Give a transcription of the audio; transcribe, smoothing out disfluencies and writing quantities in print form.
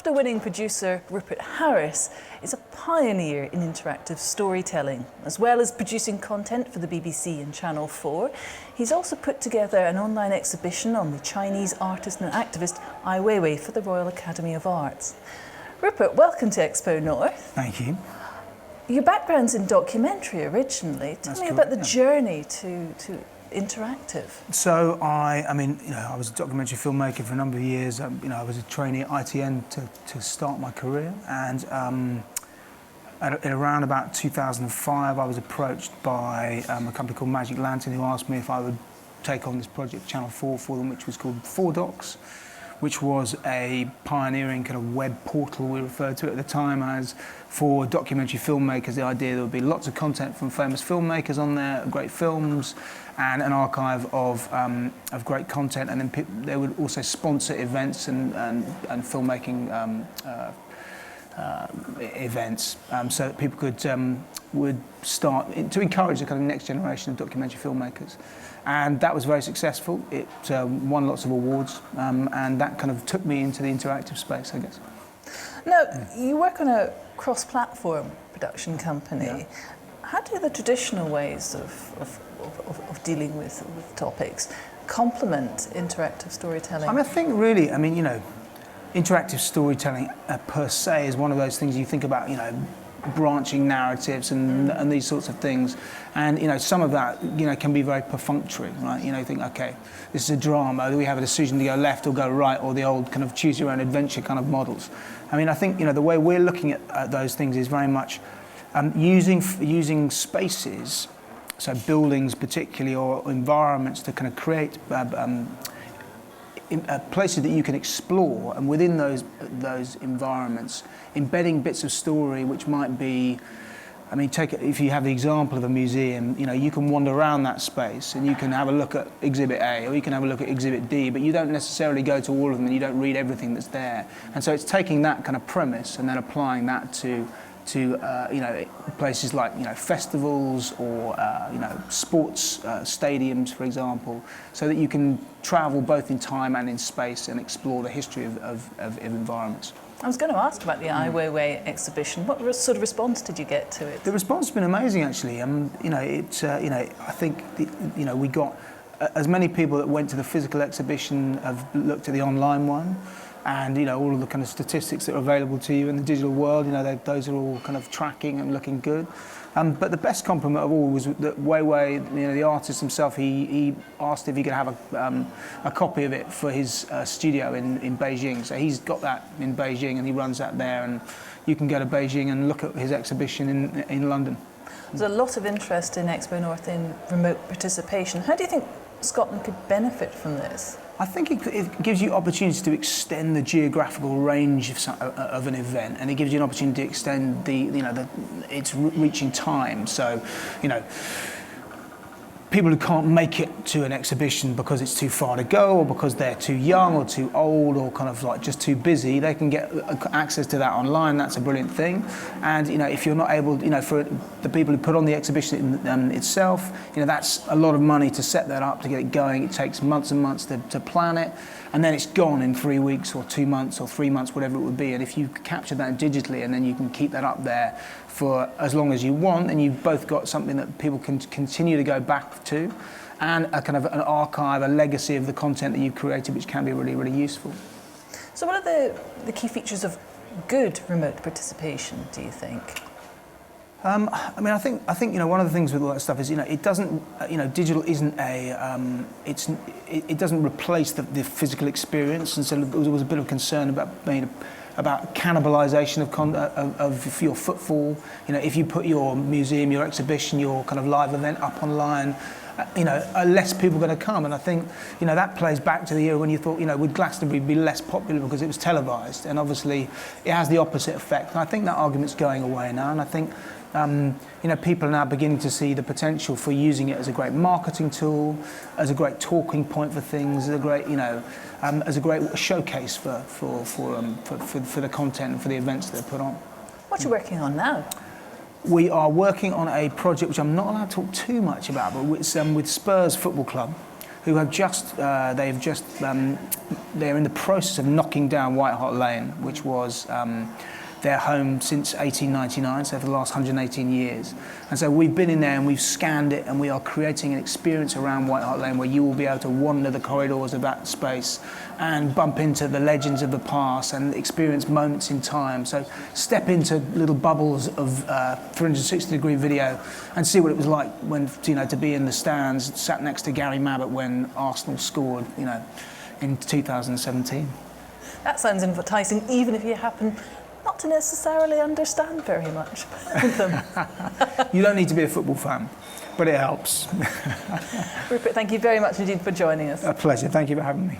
BAFTA-winning producer Rupert is a pioneer in interactive storytelling. As well as producing content for the BBC and Channel 4, he's also put together an online exhibition on the Chinese artist and activist Weiwei for the Royal Academy of Arts. Rupert, welcome to XpoNorth. Thank you. Your background's in documentary originally. Tell me about the journey to interactive. So I was a documentary filmmaker for a number of years. I was a trainee at ITN to start my career, and at around about 2005, I was approached by a company called Magic Lantern, who asked me if I would take on this project, Channel 4 for them, which was called 4Docs, which was a pioneering kind of web portal, we referred to it at the time as, for documentary filmmakers. The idea there would be lots of content from famous filmmakers on there, great films, and an archive of great content, and then they would also sponsor events and filmmaking events, so that people would start to encourage the kind of next generation of documentary filmmakers. And that was very successful. It won lots of awards, and that kind of took me into the interactive space, I guess. Now, you work on a cross-platform production company. Yeah. How do the traditional ways of dealing with topics complement interactive storytelling? I think really, interactive storytelling per se is one of those things you think about, branching narratives and these sorts of things, and some of that can be very perfunctory, right? You think, okay, this is a drama, do we have a decision to go left or go right, or the old kind of choose your own adventure kind of models. I think the way we're looking at those things is very much using spaces, so buildings particularly, or environments, to kind of create places that you can explore, and within those environments, embedding bits of story which might be, if you have the example of a museum, you can wander around that space and you can have a look at Exhibit A or you can have a look at Exhibit D, but you don't necessarily go to all of them and you don't read everything that's there. And so it's taking that kind of premise and then applying that to places like festivals or sports stadiums, for example, so that you can travel both in time and in space and explore the history of environments. I was going to ask about the Weiwei exhibition. What sort of response did you get to it? The response has been amazing, actually. I think we got as many people that went to the physical exhibition have looked at the online one. And all of the kind of statistics that are available to you in the digital world, those are all kind of tracking and looking good. But the best compliment of all was that Weiwei, the artist himself, he asked if he could have a copy of it for his studio in Beijing. So he's got that in Beijing, and he runs that there. And you can go to Beijing and look at his exhibition in London. There's a lot of interest in XpoNorth in remote participation. How do you think Scotland could benefit from this? I think it gives you opportunities to extend the geographical range of an event, and it gives you an opportunity to extend its reaching time. So, people who can't make it to an exhibition because it's too far to go, or because they're too young or too old, or kind of like just too busy, they can get access to that online. That's a brilliant thing. And if you're not able, for the people who put on the exhibition itself, that's a lot of money to set that up, to get it going. It takes months and months to plan it, and then it's gone in 3 weeks or 2 months or 3 months, whatever it would be. And if you capture that digitally, and then you can keep that up there for as long as you want, and you've both got something that people can continue to go back to, and a kind of an archive, a legacy of the content that you've created, which can be really, really useful. So what are the key features of good remote participation, do you think? I think one of the things with all that stuff is it doesn't digital isn't it doesn't replace the physical experience, and so there was a bit of concern about cannibalisation of your footfall. if you put your museum, your exhibition, your kind of live event up online, are less people going to come? And I think, that plays back to the era when you thought, would Glastonbury be less popular because it was televised? And obviously it has the opposite effect. And I think that argument's going away now. And I think, people are now beginning to see the potential for using it as a great marketing tool, as a great talking point for things, as a great showcase for the content and for the events that they're put on. What are you working on now? We are working on a project which I'm not allowed to talk too much about, but it's with Spurs Football Club, who have they're in the process of knocking down White Hart Lane, which was their home since 1899, so for the last 118 years. And so we've been in there and we've scanned it, and we are creating an experience around White Hart Lane where you will be able to wander the corridors of that space and bump into the legends of the past and experience moments in time. So step into little bubbles of 360-degree video and see what it was like when, to be in the stands, sat next to Gary Mabbott when Arsenal scored, in 2017. That sounds enticing, even if you happen not to necessarily understand very much about them. You don't need to be a football fan, but it helps. Rupert, thank you very much indeed for joining us. A pleasure. Thank you for having me.